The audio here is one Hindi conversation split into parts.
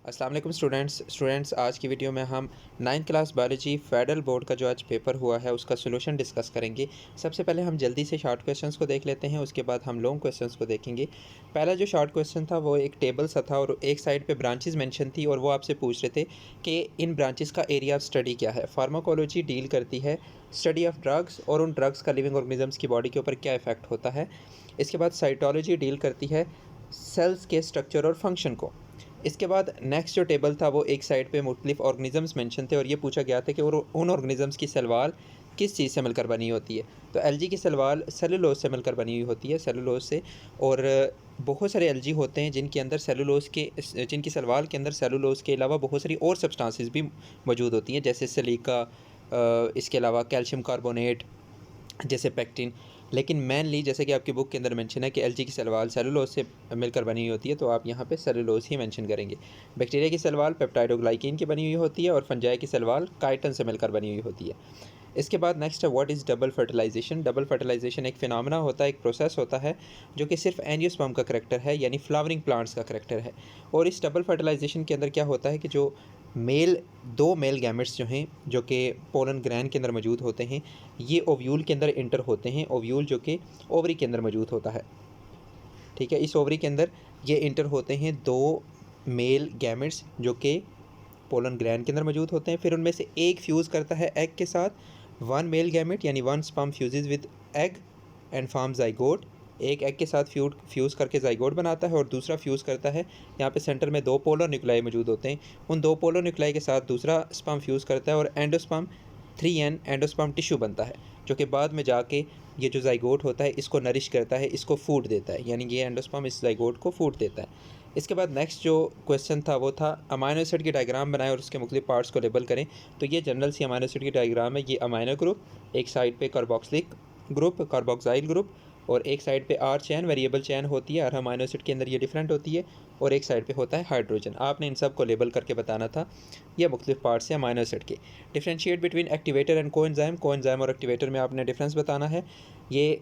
अस्सलाम वालेकुम स्टूडेंट्स आज की वीडियो में हम 9th class biology federal board का जो आज पेपर हुआ है उसका सोल्यूशन डिस्कस करेंगे। सबसे पहले हम जल्दी से शॉर्ट क्वेश्चंस को देख लेते हैं, उसके बाद हम लॉन्ग क्वेश्चंस को देखेंगे। पहला जो शॉर्ट क्वेश्चन था वो एक टेबल सा था और एक साइड पे ब्रांचेस मेंशन थी और वो आपसे पूछ रहे थे कि इन ब्रांचेस का एरिया ऑफ स्टडी क्या है। फार्माकोलॉजी डील करती है स्टडी ऑफ ड्रग्स और उन ड्रग्स का लिविंग ऑर्गेनिजम्स की बॉडी के ऊपर क्या इफेक्ट होता है। इसके बाद साइटोलॉजी डील करती है सेल्स के स्ट्रक्चर और फंक्शन को। इसके बाद नेक्स्ट जो टेबल था वो एक साइड पे मुख्तलिफ ऑर्गेनिजम्स मेंशन थे और ये पूछा गया था कि उन ऑर्गेनिजम्स की सेलवाल किस चीज़ से मिलकर बनी होती है। तो एलजी की सेलवाल सेलुलोज से मिलकर बनी हुई होती है, सेलुलोज से। और बहुत सारे एलजी होते हैं जिनके अंदर जिनकी सेलवाल के अंदर सेलुलोज के अलावा बहुत सारी और सब्सटेंसेस भी मौजूद होती हैं, जैसे सिलिका, इसके अलावा कैल्शियम कार्बोनेट, जैसे पेक्टिन। लेकिन मेनली जैसे कि आपकी बुक के अंदर मेंशन है कि एलजी की सेलवाल सेलुलोज से मिलकर बनी हुई होती है, तो आप यहाँ पे सेलुलोज ही मेंशन करेंगे। बैक्टीरिया की सेलवाल पेप्टाइडोग्लाइकिन की बनी हुई होती है और फंजाई की सेलवाल काइटन से मिलकर बनी हुई होती है। इसके बाद नेक्स्ट है what is double fertilisation. Double fertilisation एक फिनोमेना होता है, एक प्रोसेस होता है जो कि सिर्फ एंजियोस्पर्म का करैक्टर है, यानी फ्लावरिंग प्लांट्स का करैक्टर है। और इस डबल फर्टिलाइजेशन के अंदर क्या होता है कि जो दो मेल गैमेट्स जो हैं, जो कि पोलन ग्रैंड के अंदर मौजूद होते हैं, ये ओव्यूल के अंदर इंटर होते हैं। ओव्यूल जो कि ओवरी के अंदर मौजूद होता है, ठीक है। इस ओवरी के अंदर ये इंटर होते हैं दो मेल गैमेट्स जो कि पोलन ग्रैंड के अंदर मौजूद होते हैं। फिर उनमें से एक फ्यूज़ करता है एग के साथ, वन मेल गैमेट यानी one sperm fuses with egg and form zygote. एक एग के साथ फ्यूज़ करके जाइगोट बनाता है और दूसरा फ्यूज़ करता है, यहाँ पे सेंटर में दो पोलर न्यूक्लाई मौजूद होते हैं, उन दो पोलर न्यूक्लाई के साथ दूसरा स्पर्म फ्यूज़ करता है और एंडोस्पर्म 3N एंडोस्पर्म टिश्यू बनता है, जो कि बाद में जाके ये जो जाइगोट होता है इसको नरिश करता है, इसको फूड देता है, यानी ये एंडोस्पर्म इस जाइगोट को फूड देता है। इसके बाद नेक्स्ट जो क्वेश्चन था वो था अमाइनो एसिड की डायग्राम बनाएं और उसके मुख्तलिफ पार्ट्स को लेबल करें। तो ये जनरल सी अमाइनो एसिड की डायग्राम है। ये अमाइनो ग्रुप, एक साइड पे कार्बोक्सिलिक ग्रुप, कार्बोक्साइल ग्रुप, और एक साइड पे आर चैन वेरिएबल चैन होती है, हर अमाइनो एसिड के अंदर ये डिफरेंट होती है, और एक साइड पे होता है हाइड्रोजन। आपने इन सब को लेबल करके बताना था। ये मुख्तलिफ पार्ट्स हैं अमाइनो एसिड के। Differentiate between activator and coenzyme. Coenzyme और एक्टिवेटर में आपने डिफरेंस बताना है। ये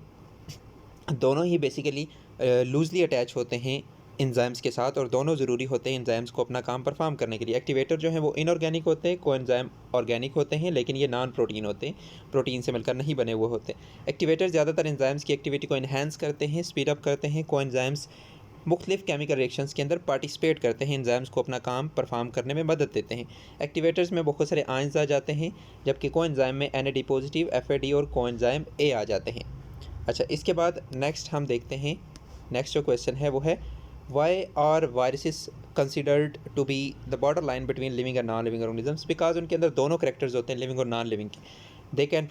दोनों ही बेसिकली लूजली अटैच होते हैं एंजाइम्स के साथ और दोनों ज़रूरी होते हैं एंजाइम्स को अपना काम परफॉर्म करने के लिए। एक्टिवेटर जो है वो इनऑर्गेनिक होते हैं, कोएंजाइम ऑर्गेनिक होते हैं, लेकिन ये नॉन प्रोटीन होते हैं, प्रोटीन से मिलकर नहीं बने हुए होते। एक्टिवेटर ज़्यादातर एंजाइम्स की एक्टिविटी को इन्हेंस करते हैं, स्पीड अप करते हैं। कोएंजाइम्स मुख्तलिफ केमिकल रिएक्शंस के अंदर पार्टिसिपेट करते हैं, एंजाइम्स को अपना काम परफॉर्म करने में मदद देते हैं। एक्टिवेटर्स में बहुत सारे आयंस आ जाते हैं, जबकि कोएंजाइम में Na पॉजिटिव, FAD और कोएंजाइम A आ जाते हैं। अच्छा, इसके बाद नेक्स्ट हम देखते हैं, नेक्स्ट जो क्वेश्चन है वो है why are viruses considered to be the border line between living and non living organisms. Because उनके अंदर दोनों करेक्टर्स होते हैं, लिविंग और नॉन लिविंग के। दे कैन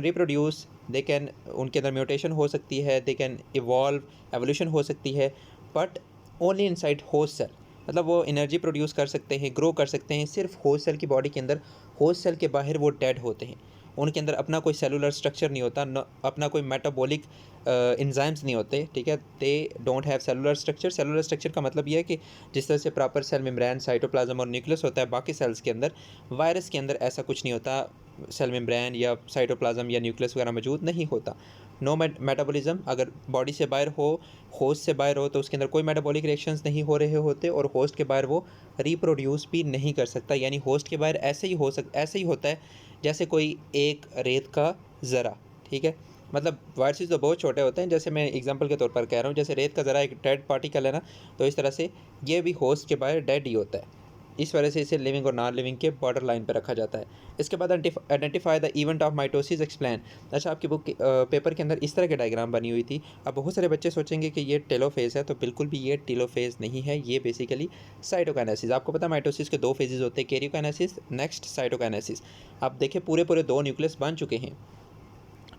रिप्रोड्यूस, उनके अंदर म्यूटेशन हो सकती है, दे कैन एवोल्यूशन हो सकती है, but only inside host cell. मतलब वो एनर्जी प्रोड्यूस कर सकते हैं, ग्रो कर सकते हैं सिर्फ होस्ट सेल की बॉडी के अंदर। होस्ट सेल के बाहर वो डेड होते हैं, उनके अंदर अपना कोई सेलुलर स्ट्रक्चर नहीं होता, अपना कोई मेटाबॉलिक एंजाइम्स नहीं होते, ठीक है। They don't have cellular structure. Cellular structure का मतलब ये है कि जिस तरह से प्रॉपर सेल मेम्ब्रेन, साइटोप्लाज्म और न्यूक्लियस होता है बाकी सेल्स के अंदर, वायरस के अंदर ऐसा कुछ नहीं होता। सेल मेम्ब्रेन या साइटोप्लाज्म या न्यूक्लियस वगैरह मौजूद नहीं होता। No metabolism. अगर बॉडी से बाहर हो, होस्ट से बाहर हो, तो उसके अंदर कोई मेटाबॉलिक रिएक्शंस नहीं हो रहे होते, और होस्ट के बाहर वो रिप्रोड्यूस भी नहीं कर सकता। यानी होस्ट के बाहर ऐसे ही होता है जैसे कोई एक रेत का ज़रा, ठीक है। मतलब वायरसेस तो बहुत छोटे होते हैं, जैसे मैं एग्जांपल के तौर पर कह रहा हूँ, जैसे रेत का ज़रा एक डेड पार्टिकल है ना, तो इस तरह से ये भी होस्ट के बाहर डेड ही होता है। इस वजह से इसे लिविंग और नॉन लिविंग के बॉर्डर लाइन पर रखा जाता है। इसके बाद identify the event of mitosis explain. अच्छा, आपकी बुक पेपर के अंदर इस तरह की डायग्राम बनी हुई थी। अब बहुत सारे बच्चे सोचेंगे कि ये टेलोफेज है, तो बिल्कुल भी ये टेलोफेज नहीं है, ये बेसिकली साइटोकाइनेसिस। आपको पता है माइटोसिस के दो फेजेस होते हैं, कैरियोकाइनेसिस, नेक्स्ट साइटोकाइनेसिस। आप देखिए पूरे दो न्यूक्लियस बन चुके हैं,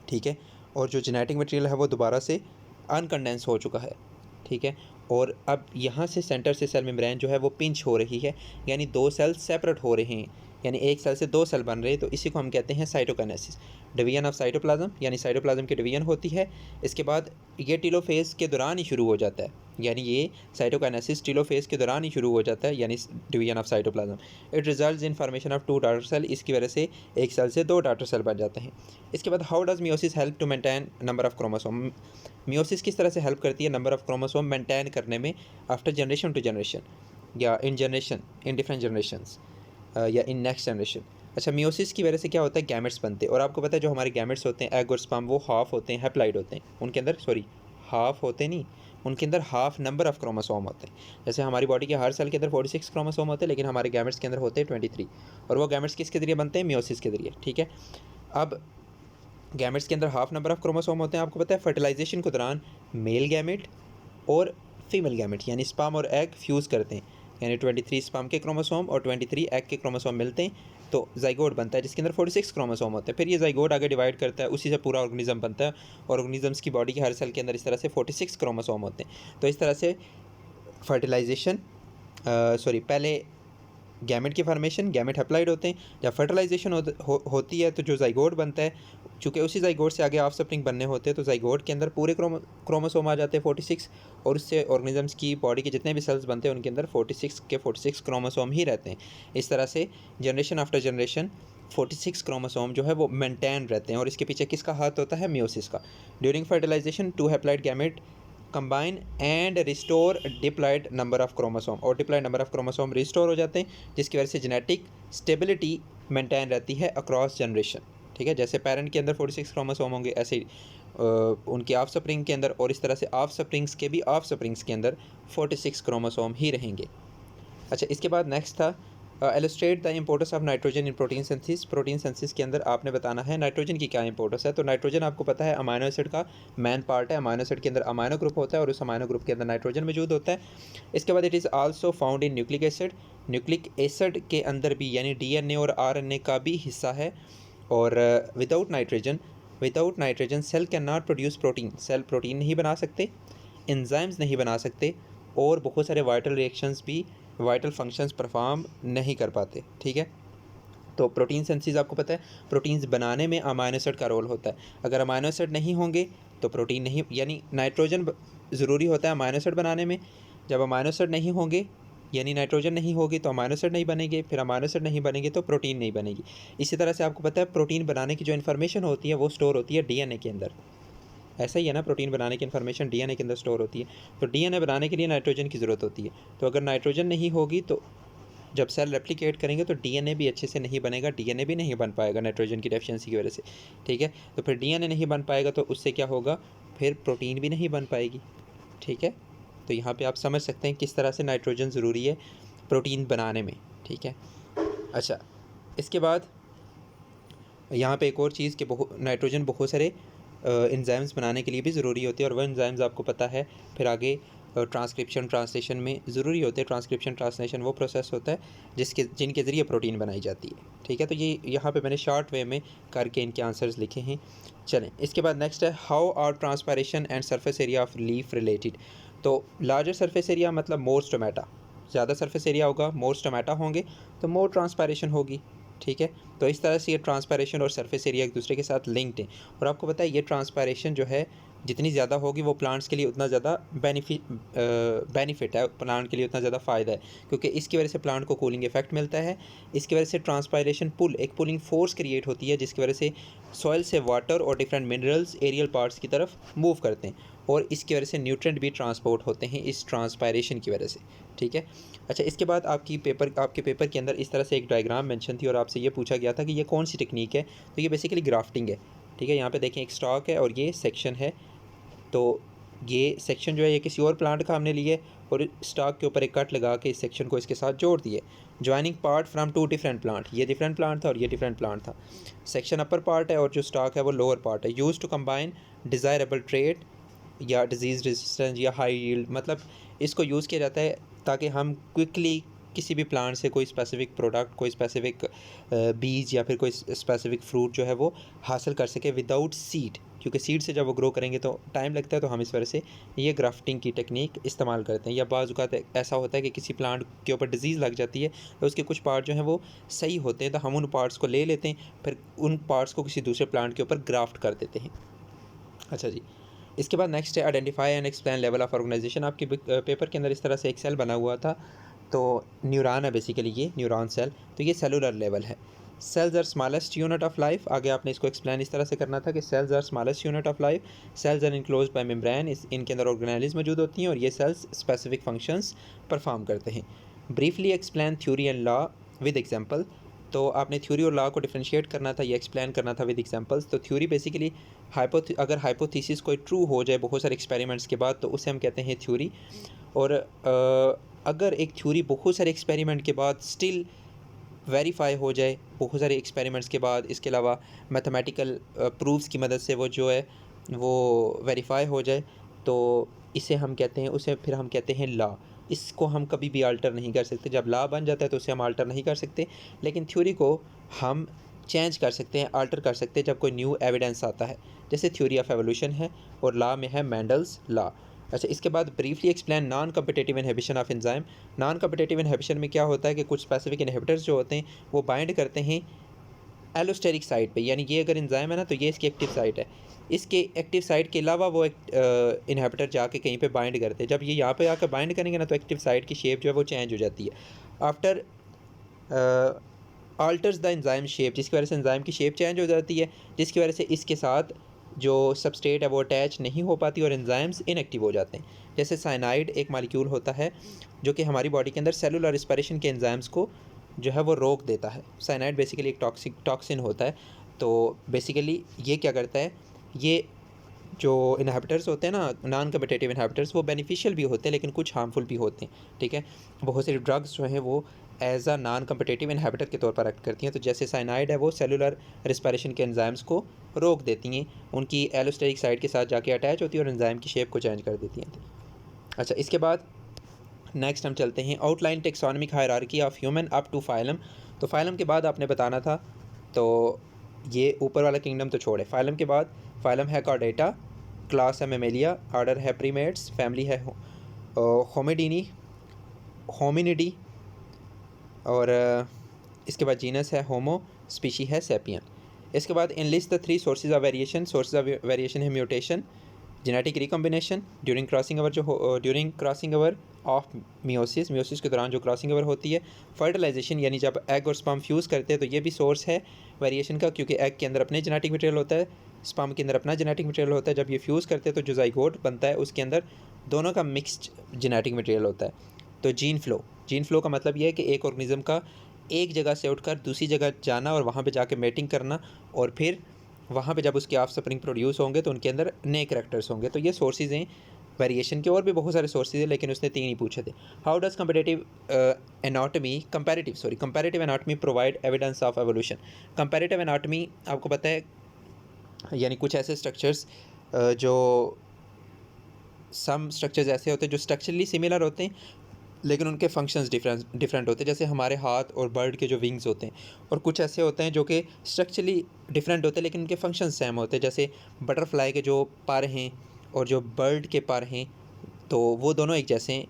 ठीक है, और जो जेनेटिक मटेरियल है वो दोबारा से अनकंडेंस हो चुका है, ठीक है। और अब यहाँ से सेंटर से सेल मेम्ब्रेन जो है वो पिंच हो रही है, यानी दो सेल सेपरेट हो रहे हैं, यानी एक सेल से दो सेल बन रहे हैं, तो इसी को हम कहते हैं साइटोकाइनेसिस। डिवीजन ऑफ साइटोप्लाज्म, यानी साइटोप्लाज्म की डिवीजन होती है। इसके बाद ये टेलोफेज के दौरान ही शुरू हो जाता है, यानी ये साइटोकाइनेसिस टेलोफेज के दौरान ही शुरू हो जाता है, यानी division of cytoplasm. It results in formation of two daughter cell. इसकी वजह से एक सेल से दो डॉटर सेल बन जाते हैं। इसके बाद how does meiosis help to maintain number of chromosome. Meiosis किस तरह से हेल्प करती है नंबर ऑफ क्रोमोसोम मेंटेन करने में आफ्टर जनरेशन टू जनरेशन। या in generation, in different generations या इन नेक्स्ट जनरेशन। अच्छा, मियोसिस की वजह से क्या होता है, गैमेट्स बनते हैं। और आपको पता है जो हमारे गैमेट्स होते हैं, एग और स्पर्म, वो हाफ होते हैं, हैप्लाइड होते हैं। उनके अंदर हाफ होते नहीं, उनके अंदर हाफ नंबर ऑफ क्रोमोसोम होते हैं। जैसे हमारी बॉडी के हर सेल के अंदर 46 क्रोमोसोम होते हैं, लेकिन हमारे गैमेट्स के अंदर होते हैं 23। और वो गैमेट्स किसके ज़रिए बनते हैं, मियोसिस के ज़रिए। ठीक है, अब गैमेट्स के अंदर हाफ नंबर ऑफ क्रोमोसोम होते हैं। आपको पता है फर्टिलाइजेशन के दौरान मेल गैमेट और फीमेल गैमेट यानी स्पर्म और एग फ्यूज़ करते हैं, यानी 23 स्पर्म के क्रोमोसोम और 23 एग के क्रोमोसोम मिलते हैं, तो जाइगोट बनता है जिसके अंदर 46 क्रोमोसोम होते हैं। फिर ये जाइगोट आगे डिवाइड करता है, उसी से पूरा ऑर्गेनिज्म बनता है। और ऑर्गेनिजम्स की बॉडी के हर सेल के अंदर इस तरह से 46 क्रोमोसोम होते हैं। तो इस तरह से फर्टिलाइजेशन पहले गैमेट की फॉर्मेशन, गैमेट हैप्लाइड होते हैं। जब फर्टिलाइजेशन होती है तो जो जाइगोट बनता है, चूँकि उसी जाइगोट से आगे ऑफस्प्रिंग बनने होते हैं, तो जाइगोट के अंदर पूरे क्रोमोसोम आ जाते हैं 46। और उससे ऑर्गेनिजम्स की बॉडी के जितने भी सेल्स बनते हैं उनके अंदर 46 के 46 क्रोमोसोम ही रहते हैं। इस तरह से जनरेशन आफ्टर जनरेशन 46 क्रोमोसोम जो है वो मेंटेन रहते हैं। और इसके पीछे किसका हाथ होता है, मियोसिस का। During fertilization 2 haploid gamete combine and restore diploid number of chromosome, और diploid number of chromosome restore हो जाते हैं, जिसकी वजह से जेनेटिक स्टेबिलिटी मेंटेन रहती है अक्रॉस जनरेशन। ठीक है, जैसे पेरेंट के अंदर 46 क्रोमोसोम होंगे, ऐसे उनके ऑफस्प्रिंग के अंदर, और इस तरह से ऑफस्प्रिंग्स के भी ऑफस्प्रिंग्स के अंदर 46 क्रोमोसोम ही रहेंगे। अच्छा, इसके बाद नेक्स्ट था illustrate the importance of nitrogen in protein synthesis. Protein synthesis के अंदर आपने बताना है नाइट्रोजन की क्या इंपॉर्टेंस है। तो नाइट्रोजन आपको पता है अमाइनो एसिड का मेन पार्ट है। अमाइनो एसिड के अंदर अमाइनो ग्रुप होता है और उस अमाइनो ग्रुप के अंदर नाइट्रोजन मौजूद होता है। इसके बाद it is also found in nucleic acid. Nucleic acid के अंदर भी यानी डीएनए और आरएनए का भी हिस्सा है। और without nitrogen cell can not produce protein. Cell protein नहीं बना सकते, एंजाइम्स नहीं बना सकते, और बहुत सारे वाइटल रिएक्शंस भी, वाइटल फंक्शंस परफॉर्म नहीं कर पाते। ठीक है, तो प्रोटीन सिंथेसिस आपको पता है प्रोटीन्स बनाने में अमाइनो एसिड का रोल होता है। अगर अमाइनो एसिड नहीं होंगे तो प्रोटीन नहीं, यानी नाइट्रोजन ज़रूरी होता है अमाइनो एसिड बनाने में। जब अमाइनो एसिड नहीं होंगे यानी नाइट्रोजन नहीं होगी तो अमाइनो एसिड नहीं बनेंगे, फिर अमाइनो एसिड नहीं बनेंगे तो प्रोटीन नहीं बनेगी। इसी तरह से आपको पता है प्रोटीन बनाने की जो इन्फॉर्मेशन होती है वो स्टोर होती है डीएनए के अंदर। ऐसा ही है ना, प्रोटीन बनाने की इन्फॉर्मेशन डीएनए के अंदर स्टोर होती है। तो डीएनए बनाने के लिए नाइट्रोजन की ज़रूरत होती है। तो अगर नाइट्रोजन नहीं होगी तो जब सेल रेप्लिकेट करेंगे तो डीएनए भी अच्छे से नहीं बनेगा, डीएनए भी नहीं बन पाएगा नाइट्रोजन की डेफिशिएंसी की वजह से। ठीक है, तो फिर डीएनए नहीं बन पाएगा तो उससे क्या होगा, फिर प्रोटीन भी नहीं बन पाएगी। ठीक है, तो यहाँ पे आप समझ सकते हैं किस तरह से नाइट्रोजन ज़रूरी है प्रोटीन बनाने में। ठीक है, अच्छा, इसके बाद यहाँ पे एक और चीज़ कि नाइट्रोजन बहुत सारे एंजाइम्स बनाने के लिए भी ज़रूरी होती है। और वह एंजाइम्स आपको पता है फिर आगे ट्रांसक्रिप्शन ट्रांसलेशन में ज़रूरी होते हैं। ट्रांसक्रिप्शन ट्रांसलेशन वो प्रोसेस होता है जिनके ज़रिए प्रोटीन बनाई जाती है। ठीक है, तो ये यहाँ पे मैंने शॉर्ट वे में करके इनके आंसर्स लिखे हैं। चलें, इसके बाद नेक्स्ट है how are transpiration and surface area of leaf related. तो लार्जर सरफेस एरिया मतलब मोर स्टोमेटा, ज़्यादा सरफेस एरिया होगा, मोर स्टोमेटा होंगे तो मोर ट्रांसपायरेशन होगी। ठीक है, तो इस तरह से ये ट्रांसपायरेशन और सरफेस एरिया एक दूसरे के साथ लिंक्ड हैं। और आपको पता है ये ट्रांसपायरेशन जो है जितनी ज़्यादा होगी वो प्लांट्स के लिए उतना ज़्यादा बेनिफिट है, प्लांट के लिए उतना ज़्यादा फ़ायदा है, क्योंकि इसकी वजह से प्लांट को कूलिंग इफेक्ट मिलता है। इसकी वजह से ट्रांसपायरेशन एक पुलिंग फोर्स क्रिएट होती है, जिसकी वजह से सॉइल से वाटर और डिफरेंट मिनरल्स एरियल पार्ट्स की तरफ मूव करते हैं, और इसकी वजह से न्यूट्रिएंट भी ट्रांसपोर्ट होते हैं इस ट्रांसपायरेशन की वजह से। ठीक है, अच्छा, इसके बाद आपके पेपर के अंदर इस तरह से एक डायग्राम मेंशन थी और आपसे ये पूछा गया था कि ये कौन सी टेक्निक है। तो ये बेसिकली ग्राफ्टिंग है। ठीक है, यहाँ पे देखें एक स्टॉक है और ये सेक्शन है। तो ये सेक्शन जो है ये किसी और प्लांट का हमने लिए और स्टॉक के ऊपर एक कट लगा के इस सेक्शन को इसके साथ जोड़ दिए। Joining part from 2 different plant, ये डिफरेंट प्लांट था और ये डिफरेंट प्लांट था। सेक्शन अपर पार्ट है और जो स्टॉक है वो लोअर पार्ट है। Use to combine desirable trait या डिजीज़ रेजिस्टेंस या हाई यील्ड, मतलब इसको यूज़ किया जाता है ताकि हम क्विकली किसी भी प्लांट से कोई स्पेसिफिक प्रोडक्ट, कोई स्पेसिफिक बीज या फिर कोई स्पेसिफिक फ्रूट जो है वो हासिल कर सके विदाउट सीड, क्योंकि सीड से जब वो ग्रो करेंगे तो टाइम लगता है। तो हम इस वजह से ये ग्राफ्टिंग की टेक्निक इस्तेमाल करते हैं। या बाज़ औक़ात ऐसा होता है कि किसी प्लांट के ऊपर डिजीज़ लग जाती है तो उसके कुछ पार्ट जो हैं वो सही होते हैं, तो हम उन पार्ट्स को ले लेते हैं, फिर उन पार्ट्स को किसी दूसरे प्लांट के ऊपर ग्राफ्ट कर देते हैं। अच्छा जी, इसके बाद नेक्स्ट है identify and explain level of organisation. आपके पेपर के अंदर इस तरह से एक सेल बना हुआ था, तो न्यूरॉन है बेसिकली, ये न्यूरॉन सेल, तो ये सेलुलर लेवल है। Cells are smallest unit of life, आगे आपने इसको एक्सप्लेन इस तरह से करना था कि cells are smallest unit of life, cells are enclosed by membrane, इनके अंदर ऑर्गेनेल्स मौजूद होती हैं और ये सेल्स स्पेसिफिक फंक्शंस परफॉर्म करते हैं। Briefly explain theory and law with example. तो आपने थ्योरी और लॉ को डिफरेंशिएट करना था या एक्सप्लेन करना था विद एग्जांपल्स। तो थ्योरी बेसिकली अगर हाइपोथेसिस कोई ट्रू हो जाए बहुत सारे एक्सपेरिमेंट्स के बाद तो उसे हम कहते हैं थ्योरी। और अगर एक थ्योरी बहुत सारे एक्सपेरिमेंट के बाद स्टिल वेरीफाई हो जाए बहुत सारे एक्सपेरिमेंट्स के बाद, इसके अलावा मैथमेटिकल प्रूफ्स की मदद से वो जो है वो वेरीफाई हो जाए, तो इसे हम कहते हैं, उसे फिर हम कहते हैं लॉ। इसको हम कभी भी अल्टर नहीं कर सकते। जब लॉ बन जाता है तो उसे हम अल्टर नहीं कर सकते, लेकिन थ्योरी को हम चेंज कर सकते हैं, अल्टर कर सकते हैं जब कोई न्यू एविडेंस आता है, जैसे थ्योरी ऑफ एवोल्यूशन है और लॉ में है मेंडल्स लॉ। अच्छा, इसके बाद briefly explain non competitive inhibition of enzyme. Non competitive inhibition में क्या होता है कि कुछ स्पेसिफिक इनहिबिटर्स जो होते हैं वो बाइंड करते हैं एलोस्टेरिक साइट पे, यानी ये अगर एंजाइम है ना तो ये इसकी एक्टिव साइट है, इसके एक्टिव साइट के अलावा वो इनहिबिटर जाके कहीं पे बाइंड करते हैं। जब ये यहाँ पे आकर बाइंड करेंगे ना तो एक्टिव साइट की शेप जो है वो चेंज हो जाती है। After alters the enzyme shape, जिसकी वजह से एंजाइम की शेप चेंज हो जाती है, जिसकी वजह से इसके साथ जो सबस्ट्रेट है वो अटैच नहीं हो पाती और एंजाइम्स इनएक्टिव हो जाते हैं। जैसे साइनाइड एक मॉलिक्यूल होता है जो कि हमारी बॉडी के अंदर सेलुलर रिस्पिरेशन के एंजाइम्स को जो है वो रोक देता है। साइनाइड बेसिकली एक टॉक्सिन होता है। तो बेसिकली ये क्या करता है, ये जो इनहिबिटर्स होते हैं ना, नॉन कम्पिटिटिव इनहिबिटर्स, वो बेनिफिशियल भी होते हैं लेकिन कुछ हार्मफुल भी होते हैं। ठीक है, बहुत सारी ड्रग्स जो हैं वो as a non competitive inhibitor के तौर पर एक्ट करती हैं। तो जैसे साइनाइड है वो सेलुलर रिस्पिरेशन के एंजाइम्स को रोक देती हैं, उनकी एलोस्टेरिक साइड के साथ जाके अटैच होती है और एंजाइम की शेप को चेंज कर देती हैं। अच्छा, इसके बाद नेक्स्ट हम चलते हैं outline taxonomic hierarchy of human up to phylum. तो फाइलम के बाद आपने बताना था, तो ये ऊपर वाला किंगडम तो छोड़े, फाइलम के बाद फाइलम है कॉर्डेटा, क्लास है मेमेलिया, ऑर्डर है प्रीमेट्स, फैमिली है होमिनिडी, और इसके बाद जीनस है होमो, स्पीशी है सेपियन। इसके बाद enlist the 3 sources of variation. Sources of variation है mutation, genetic recombination during crossing over during crossing over of meiosis के दौरान जो क्रॉसिंग ओवर होती है, फर्टिलाइजेशन यानी जब एग और स्पर्म फ्यूज़ करते हैं तो ये भी सोर्स है वेरिएशन का, क्योंकि एग के अंदर अपने जेनेटिक मटेरियल होता है, स्पर्म के अंदर अपना जेनेटिक मटेरियल होता है। जब ये फ्यूज़ करते हैं तो जो ज़ाइगोट बनता है उसके अंदर दोनों का मिक्स्ड जेनेटिक मटेरियल होता है। तो जीन फ्लो का मतलब ये है कि एक ऑर्गेनिज्म का एक जगह से उठकर दूसरी जगह जाना और वहाँ पे जाके मेटिंग करना, और फिर वहाँ पे जब उसके ऑफस्प्रिंग प्रोड्यूस होंगे तो उनके अंदर नए करैक्टर्स होंगे। तो ये सोर्सेज हैं वेरिएशन के, और भी बहुत सारे सोर्सेज हैं लेकिन उसने 3 ही पूछे थे। How does comparative anatomy provide evidence of evolution. Comparative anatomy आपको पता है, यानी कुछ ऐसे स्ट्रक्चर्स जो सम स्ट्रक्चर्स ऐसे होते हैं जो स्ट्रक्चरली सिमिलर होते हैं लेकिन उनके फंक्शंस डिफरेंट होते हैं, जैसे हमारे हाथ और बर्ड के जो विंग्स होते हैं, और कुछ ऐसे होते हैं जो कि स्ट्रक्चरली डिफरेंट होते हैं लेकिन उनके फंक्शंस सेम होते हैं, जैसे बटरफ्लाई के जो पर हैं और जो बर्ड के पर हैं, तो वो दोनों एक जैसे हैं,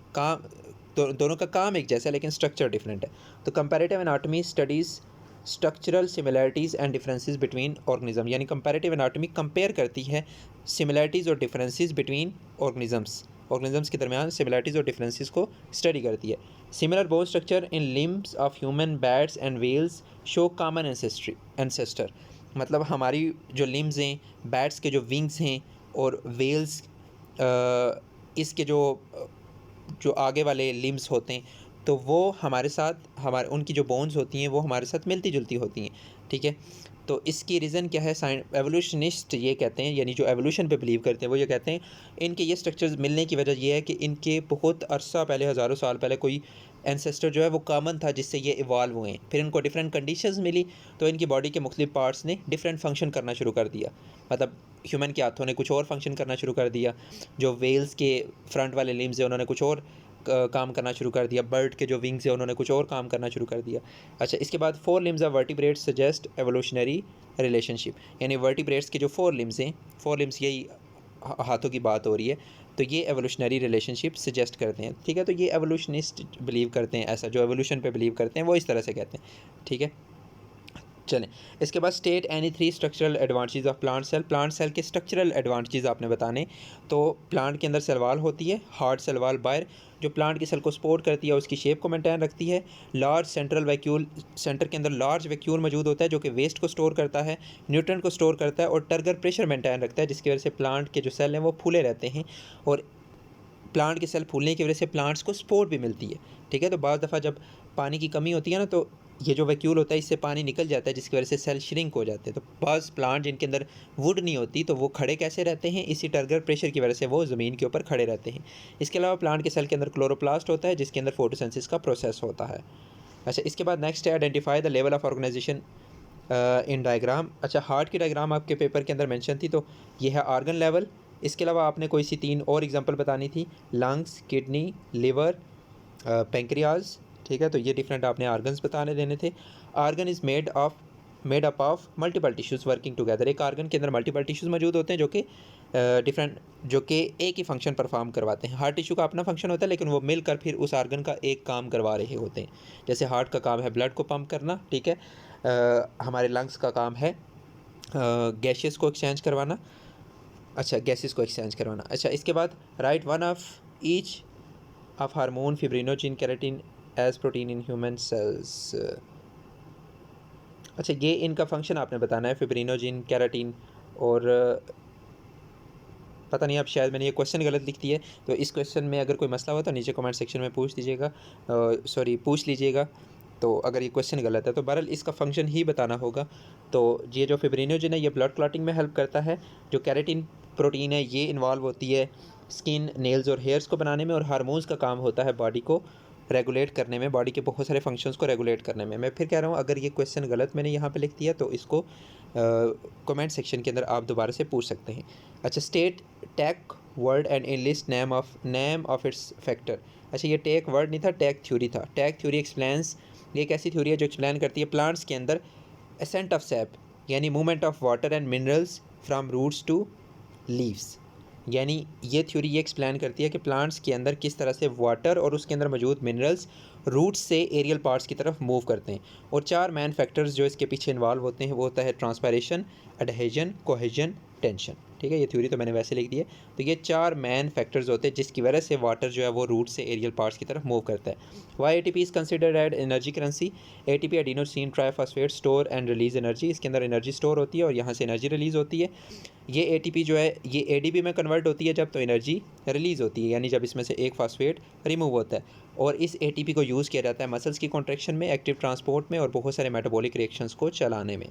दोनों का काम एक जैसा है लेकिन स्ट्रक्चर डिफरेंट है। तो comparative anatomy studies structural similarities and differences between organism, यानी कंपैरेटिव एनाटॉमी कंपेयर करती है सिमिलैरिटीज़ और डिफरेंसेस बिटवीन ऑर्गेनिजम्स के दरमियान सिमिलैरिटीज़ और डिफरेंसेस को स्टडी करती है। Similar bone structure in limbs of human, bats and whales show common ancestor. मतलब हमारी जो लिम्स हैं, बैट्स के जो विंग्स हैं और वेल्स इसके जो आगे वाले लिम्स होते हैं, तो वो हमारे साथ उनकी जो बोन्स होती हैं वो हमारे साथ मिलती जुलती होती हैं। ठीक है, तो इसकी रीज़न क्या है, एवोल्यूशनिस्ट ये कहते हैं, यानी जो एवोल्यूशन पे बिलीव करते हैं वो ये कहते हैं इनके ये स्ट्रक्चर्स मिलने की वजह ये है कि इनके बहुत अरसा पहले, हज़ारों साल पहले कोई एंसेस्टर जो है वो कॉमन था जिससे ये इवॉल्व हुए हैं। फिर इनको डिफरेंट कंडीशंस मिली तो इनकी बॉडी के मुख्तलिफ पार्ट्स ने डिफरेंट फंक्शन करना शुरू कर दिया। मतलब ह्यूमन के हाथों ने कुछ और फंक्शन करना शुरू कर दिया, जो वेल्स के फ्रंट वाले लिम्स हैं उन्होंने कुछ और काम करना शुरू कर दिया, बर्ड के जो विंग्स हैं उन्होंने कुछ और काम करना शुरू कर दिया। अच्छा, इसके बाद 4 limbs of vertebrates suggest evolutionary relationship, यानी वर्टिब्रेट्स के जो 4 लिम्स हैं, 4 लिम्स यही हाथों की बात हो रही है, तो ये एवोल्यूशनरी रिलेशनशिप सजेस्ट करते हैं। ठीक है, तो ये एवोल्यूशनिस्ट बिलीव करते हैं, ऐसा जो एवोल्यूशन पे बिलीव करते हैं वो इस तरह से कहते हैं। ठीक है, चलें इसके बाद state any 3 structural advantages of plant cell के स्ट्रक्चरल एडवांटेजेस आपने बताने। तो प्लांट के अंदर सेल वॉल होती है, हार्ड सेल वॉल बाहर, जो प्लांट की सेल को सपोर्ट करती है, उसकी शेप को मेंटेन रखती है। लार्ज सेंट्रल वैक्यूल, सेंटर के अंदर लार्ज वैक्यूल मौजूद होता है जो कि वेस्ट को स्टोर करता है, न्यूट्रन को स्टोर करता है और टर्गर प्रेशर मेंटेन रखता है, जिसकी वजह से प्लांट के जो सेल हैं वो फूले रहते हैं और प्लांट के सेल फूलने की वजह से प्लांट्स को सपोर्ट भी मिलती है। ठीक है। तो बाज़ दफ़ा जब पानी की कमी होती है ना, तो ये जो वैक्यूल होता है इससे पानी निकल जाता है, जिसकी वजह से सेल श्रिंक हो जाते हैं। तो बाज़ प्लांट जिनके अंदर वुड नहीं होती, तो वो खड़े कैसे रहते हैं, इसी टर्गर प्रेशर की वजह से वो ज़मीन के ऊपर खड़े रहते हैं। इसके अलावा प्लांट के सेल के अंदर क्लोरोप्लास्ट होता है, जिसके अंदर फोटोसिंथेसिस का प्रोसेस होता है। अच्छा, इसके बाद नेक्स्ट है identify the level of organisation in diagram. अच्छा, हार्ट की डायग्राम आपके पेपर के अंदर मेंशन थी, तो ये है आर्गन लेवल। इसके अलावा आपने कोई सी 3 और एग्जांपल बतानी थी, लंग्स, किडनी, लिवर, पेंक्रियाज। ठीक है, तो ये डिफरेंट आपने आर्गन्स बताने देने थे। Organ is made up of multiple tissues working together. एक आर्गन के अंदर मल्टीपल टिश्यूज़ मौजूद होते हैं जो कि एक ही फंक्शन परफॉर्म करवाते हैं। हार्ट टिश्यू का अपना फंक्शन होता है, लेकिन वो मिलकर फिर उस आर्गन का एक काम करवा रहे होते हैं। जैसे हार्ट का काम है ब्लड को पंप करना, ठीक है। हमारे लंग्स का काम है गैसेस को एक्सचेंज करवाना। अच्छा, गैसेस को एक्सचेंज करवाना। अच्छा, इसके बाद write one of each of hormone, fibrinogen, keratin as protein in human cells. अच्छा, ये इनका फंक्शन आपने बताना है, फिब्रिनोजिन, केराटिन। और पता नहीं, अब शायद मैंने ये क्वेश्चन गलत लिख दिया है, तो इस क्वेश्चन में अगर कोई मसला हो तो नीचे कमेंट सेक्शन में पूछ लीजिएगा। तो अगर ये क्वेश्चन गलत है तो बहरहाल इसका फंक्शन ही बताना होगा। तो ये जो फिब्रिनोजिन है ये ब्लड क्लॉटिंग में हेल्प करता है। जो केराटिन प्रोटीन है ये इन्वॉल्व होती है स्किन, नेल्स और हेयर्स को बनाने में। और हार्मोन्स का काम होता है बॉडी को रेगुलेट करने में, बॉडी के बहुत सारे फंक्शंस को रेगुलेट करने में। मैं फिर कह रहा हूँ, अगर ये क्वेश्चन गलत मैंने यहाँ पे लिख दिया तो इसको कमेंट सेक्शन के अंदर आप दोबारा से पूछ सकते हैं। अच्छा, state tech word and enlist name of its factor. अच्छा, ये टेक वर्ड नहीं था, टेक थ्योरी था। टेक थ्योरी एक्सप्लेन्स, ये एक ऐसी थ्योरी है जो एक्सप्लेन करती है प्लांट्स के अंदर एसेंट ऑफ सैप, यानी movement of water and minerals from roots to leaves. यानी ये थ्योरी ये एक्सप्लेन करती है कि प्लांट्स के अंदर किस तरह से वाटर और उसके अंदर मौजूद मिनरल्स रूट्स से एरियल पार्ट्स की तरफ मूव करते हैं। और 4 मेन फैक्टर्स जो इसके पीछे इन्वॉल्व होते हैं वो होता है ट्रांसपायरेशन, एडहेजन, कोहेजन, टेंशन। ठीक है, ये थ्योरी तो मैंने वैसे लिख दी है। तो ये 4 मेन फैक्टर्स होते हैं जिसकी वजह से वाटर जो है वो रूट से एरियल पार्ट्स की तरफ मूव करता है। Why ATP is considered as energy currency. ATP adenosine triphosphate store and release energy. इसके अंदर एनर्जी स्टोर होती है और यहाँ से एनर्जी रिलीज़ होती है। ये ATP जो है ये ADP में कन्वर्ट होती है जब, तो एनर्जी रिलीज़ होती है, यानी जब इसमें से एक फास्फेट रिमूव होता है। और इस ATP को यूज़ किया जाता है मसल्स की कॉन्ट्रैक्शन में, एक्टिव ट्रांसपोर्ट में और बहुत सारे मेटाबॉलिक रिएक्शंस को चलाने में।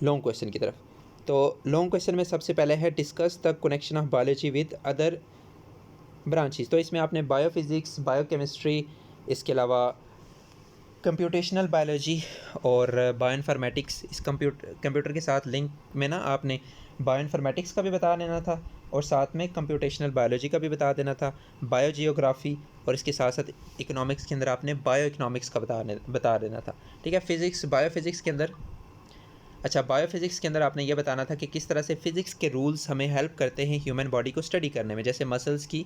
लॉन्ग क्वेश्चन की तरफ। तो लॉन्ग क्वेश्चन में सबसे पहले है discuss the connection of biology with other branches. तो इसमें आपने बायोफिज़िक्स, बायोकेमिस्ट्री, इसके अलावा कंप्यूटेशनल बायोलॉजी और बायोइन्फॉर्मेटिक्स, इस कंप्यूटर के साथ लिंक में ना आपने बायोइन्फॉर्मेटिक्स का भी बता देना था और साथ में कंप्यूटेशनल बायोलॉजी का भी बता देना था, बायोजियोग्राफी, और इसके साथ साथ इकोनॉमिक्स के अंदर आपने बायो इकोनॉमिक्स का बता देना था। ठीक है, फिज़िक्स, बायोफिज़िक्स के अंदर, अच्छा बायोफिज़िक्स के अंदर आपने ये बताना था कि किस तरह से फ़िज़िक्स के रूल्स हमें हेल्प करते हैं ह्यूमन बॉडी को स्टडी करने में। जैसे मसल्स की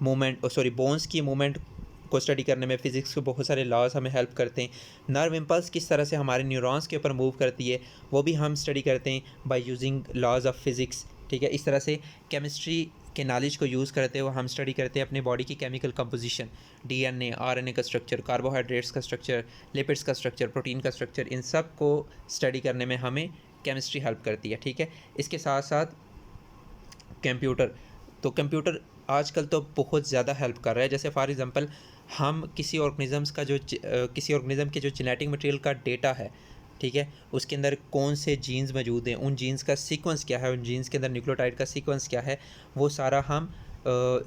मूवमेंट, बोन्स की मूवमेंट को स्टडी करने में फ़िज़िक्स के बहुत सारे लॉज हमें हेल्प करते हैं। नर्व इम्पल्स किस तरह से हमारे न्यूरॉन्स के ऊपर मूव करती है वो भी हम स्टडी करते हैं by using laws of physics. ठीक है, इस तरह से केमिस्ट्री के नॉलेज को यूज़ करते हुए हम स्टडी करते हैं अपने बॉडी की केमिकल कंपोजिशन, DNA, RNA का स्ट्रक्चर, कार्बोहाइड्रेट्स का स्ट्रक्चर, लिपिड्स का स्ट्रक्चर, प्रोटीन का स्ट्रक्चर, इन सब को स्टडी करने में हमें केमिस्ट्री हेल्प करती है। ठीक है, इसके साथ साथ कंप्यूटर, तो कंप्यूटर आजकल तो बहुत ज़्यादा हेल्प कर रहा है। जैसे फॉर एग्ज़ाम्पल हम किसी ऑर्गेनिज़म्स का किसी ऑर्गेनिज़म के जो जेनेटिक मटेरियल का डेटा है, ठीक है, उसके अंदर कौन से जीन्स मौजूद हैं, उन जीन्स का सीक्वेंस क्या है, उन जीन्स के अंदर न्यूक्लियोटाइड का सीक्वेंस क्या है, वो सारा हम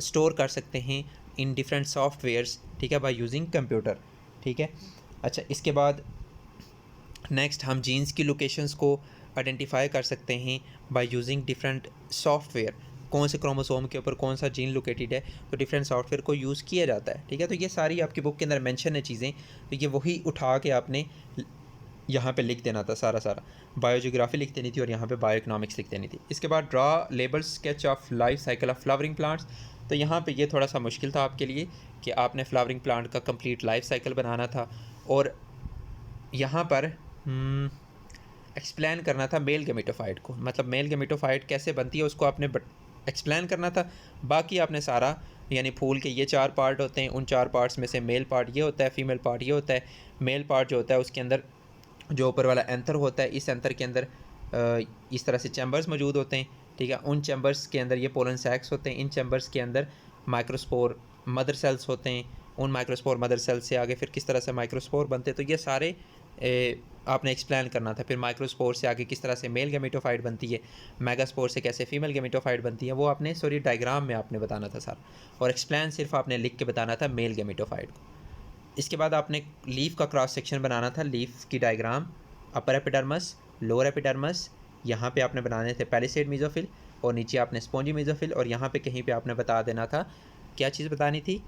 स्टोर कर सकते हैं इन डिफरेंट सॉफ्टवेयर्स। ठीक है, बाय यूजिंग कंप्यूटर। ठीक है, अच्छा इसके बाद नेक्स्ट हम जीन्स की लोकेशंस को आइडेंटिफाई कर सकते हैं बाय यूजिंग डिफरेंट सॉफ्टवेयर। कौन से क्रोमोसोम के ऊपर कौन सा जीन लोकेटेड है, तो डिफरेंट सॉफ्टवेयर को यूज़ किया जाता है। ठीक है, तो ये सारी आपकी बुक के अंदर मेंशन है चीज़ें, तो ये वही उठा के आपने यहाँ पे लिख देना था सारा। बायोजियोग्राफी लिख देनी थी और यहाँ पे बायो इकोनॉमिक्स लिख देनी थी। इसके बाद draw label sketch of life cycle of flowering plants. तो यहाँ पे ये थोड़ा सा मुश्किल था आपके लिए कि आपने फ्लावरिंग प्लांट का कंप्लीट लाइफ साइकिल बनाना था और यहाँ पर एक्सप्लेन करना था मेल गेमेटोफाइट को, मतलब मेल गेमेटोफाइट कैसे बनती है उसको आपने एक्सप्लेन करना था। बाकी आपने सारा, यानी फूल के ये 4 पार्ट होते हैं, उन 4 पार्ट्स में से मेल पार्ट ये होता है, फीमेल पार्ट ये होता है। मेल पार्ट जो होता है उसके अंदर जो ऊपर वाला एंथर होता है, इस एंथर के अंदर इस तरह से चैम्बर्स मौजूद होते हैं। ठीक है, उन चैम्बर्स के अंदर ये पोलन सैक्स होते हैं, इन चैम्बर्स के अंदर माइक्रोस्पोर मदर सेल्स होते हैं। उन माइक्रोस्पोर मदर सेल से आगे फिर किस तरह से माइक्रोस्पोर बनते, तो ये सारे आपने एक्सप्लेन करना था। फिर माइक्रोस्पोर से आगे किस तरह से मेल गेमेटोफाइट बनती है, मेगास्पोर से कैसे फीमेल गेमेटोफाइट बनती है, वो आपने सॉरी डायग्राम में आपने बताना था सारा, और एक्सप्लेन सिर्फ आपने लिख के बताना था मेल गेमेटोफाइट को। इसके बाद आपने लीफ का क्रॉस सेक्शन बनाना था, लीफ की डायग्राम, अपर एपिडर्मस, लोअर एपिडर्मस, यहाँ पे आपने बनाने थे पैलिसेड मेसोफिल, और नीचे आपने स्पॉन्जी मेसोफिल, और यहाँ पे कहीं पे आपने बता देना था, क्या चीज़ बतानी थी,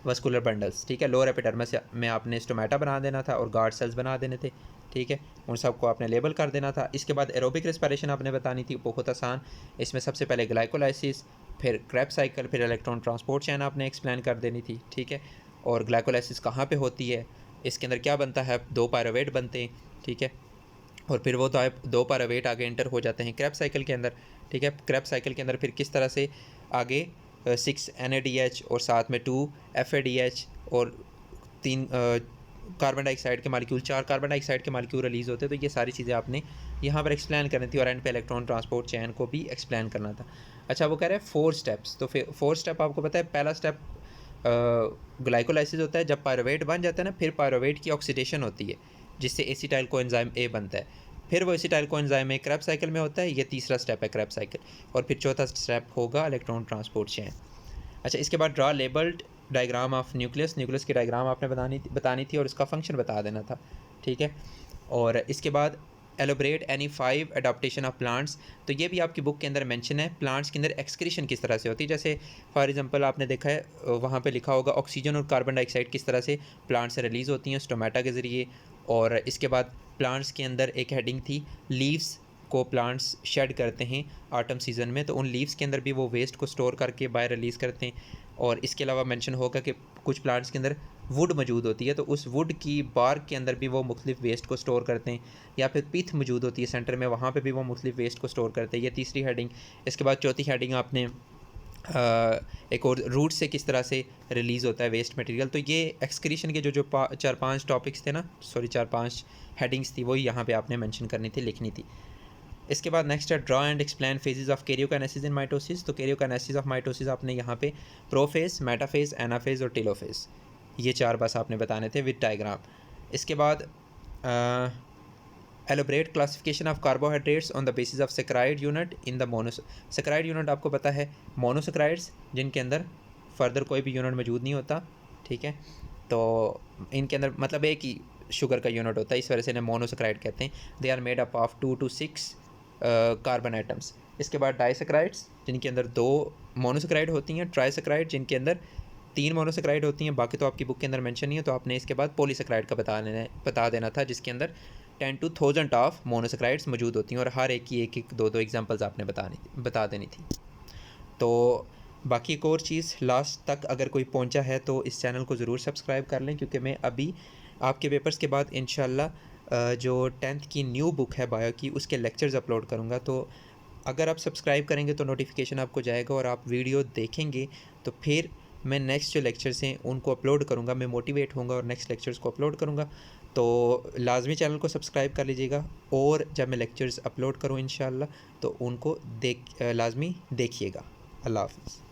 वस्कुलर बंडल्स, ठीक है। लोअर एपिडर्मस में आपने स्टोमेटा बना देना था और गार्ड सेल्स बना देने थे, ठीक है। उन सबको आपने लेबल कर देना था। इसके बाद एरोबिक रेस्पिरेशन आपने बतानी थी, बहुत आसान। इसमें सबसे पहले ग्लाइकोलाइसिस, फिर क्रेब्स साइकिल, फिर इलेक्ट्रॉन ट्रांसपोर्ट चैन आपने एक्सप्लेन कर देनी थी, ठीक है। और ग्लाइकोलाइसिस कहाँ पे होती है, इसके अंदर क्या बनता है, 2 पायरुवेट बनते हैं, ठीक है। और फिर वो 2 पायरुवेट आगे एंटर हो जाते हैं क्रेब्स साइकिल के अंदर, ठीक है। क्रेब्स साइकिल के अंदर फिर किस तरह से आगे 6 NADH और साथ में 2 FADH और 3 कार्बन डाइऑक्साइड के मालिक्यूल, 4 कार्बन डाइऑक्साइड के मालिक्यूल रिलीज़ होते हैं। तो ये सारी चीज़ें आपने यहाँ पर एक्सप्लेन करनी थी, और एंड पे इलेक्ट्रॉन ट्रांसपोर्ट चैन को भी एक्सप्लेन करना था। अच्छा, वो कह रहे हैं 4 स्टेप्स, तो फिर 4 स्टेप आपको पता है। पहला स्टेप ग्लाइकोलाइसिस होता है, जब पायरुवेट बन जाता है ना, फिर पायरुवेट की ऑक्सीडेशन होती है जिससे एसिटाइल कोएंजाइम A बनता है, फिर वो acetyl coenzyme A Krebs cycle में होता है। ये तीसरा स्टेप है क्रेब्स साइकिल, और फिर चौथा स्टेप होगा इलेक्ट्रॉन ट्रांसपोर्ट चेन। अच्छा, इसके बाद draw labelled diagram of nucleus, nucleus की डायग्राम आपने बतानी थी और इसका फंक्शन बता देना था, ठीक है। और इसके बाद elaborate any 5 adaptation of plants, तो ये भी आपकी बुक के अंदर मेंशन है, प्लांट्स के अंदर एक्सक्रीशन किस तरह से होती है। जैसे फॉर एग्जांपल आपने देखा है वहाँ पे लिखा होगा ऑक्सीजन और कार्बन डाइऑक्साइड किस तरह से प्लांट से रिलीज़ होती हैं स्टोमेटा के ज़रिए। और इसके बाद प्लांट्स के अंदर एक हेडिंग थी, लीव्स को प्लांट्स शेड करते हैं ऑटम सीज़न में, तो उन लीव्स के अंदर भी वो वेस्ट को स्टोर करके बाहर रिलीज़ करते हैं। और इसके अलावा मेंशन होगा कि कुछ प्लांट्स के अंदर वुड मौजूद होती है, तो उस वुड की बार्क के अंदर भी वो मुख्तलिफ वेस्ट को स्टोर करते हैं। या फिर पिथ मौजूद होती है सेंटर में, वहाँ पे भी वो मुख्तलिफ वेस्ट को स्टोर करते हैं। ये तीसरी हेडिंग। इसके बाद चौथी हेडिंग आपने एक और रूट से किस तरह से रिलीज़ होता है वेस्ट मटेरियल। तो ये एक्सक्रीशन के जो 4-5 टॉपिक्स थे ना, सॉरी 4-5 हेडिंग्स थी, वही यहाँ पे आपने मेंशन करनी थी, लिखनी थी। इसके बाद नेक्स्ट है draw and explain phases of karyokinesis in mitosis. तो कैरियोकाइनेसिस ऑफ माइटोसिस आपने यहाँ पे प्रोफेज, मेटाफेज, एनाफेज और टेलोफेज, ये 4 बस आपने बताने थे विद डायग्राम। इसके बाद elaborate classification of carbohydrates on the basis of saccharide unit in the saccharide unit आपको पता है मोनोसेक्राइड्स, जिनके अंदर फर्दर कोई भी यूनिट मौजूद नहीं होता, ठीक है। तो इनके अंदर मतलब एक ही शुगर का यूनिट होता है, इस वजह से इन्हें मोनोसेक्राइड कहते हैं। They are made up of 2 to 6 carbon atoms. इसके बाद डाइसेक्राइड्स, जिनके अंदर 2 मोनोसेक्राइड होती हैं, ट्राइसेक्राइड जिनके अंदर 3 मोनोसेक्राइड होती हैं, बाकी तो आपकी बुक के अंदर मेंशन नहीं है। तो आपने इसके बाद पॉलीसेक्राइड का बता देना था, जिसके अंदर 10 to 1000 ऑफ मोनोसेक्राइड्स मौजूद होती हैं, और हर एक की एक 2 एग्जांपल्स आपने बता देनी थी। तो बाकी एक और चीज़, लास्ट तक अगर कोई पहुंचा है तो इस चैनल को ज़रूर सब्सक्राइब कर लें, क्योंकि मैं अभी आपके पेपर्स के बाद इंशाल्लाह जो 10th की न्यू बुक है बायो की, उसके लेक्चर्स अपलोड करूँगा। तो अगर आप सब्सक्राइब करेंगे तो नोटिफिकेशन आपको जाएगा और आप वीडियो देखेंगे, तो फिर मैं नेक्स्ट जो लेक्चर्स हैं उनको अपलोड करूँगा, मैं मोटिवेट होऊंगा और नेक्स्ट लेक्चर्स को अपलोड करूँगा। तो लाजमी चैनल को सब्सक्राइब कर लीजिएगा, और जब मैं लेक्चर्स अपलोड करूँ इंशाल्लाह तो उनको लाजमी देखिएगा। अल्लाह हाफ़िज़।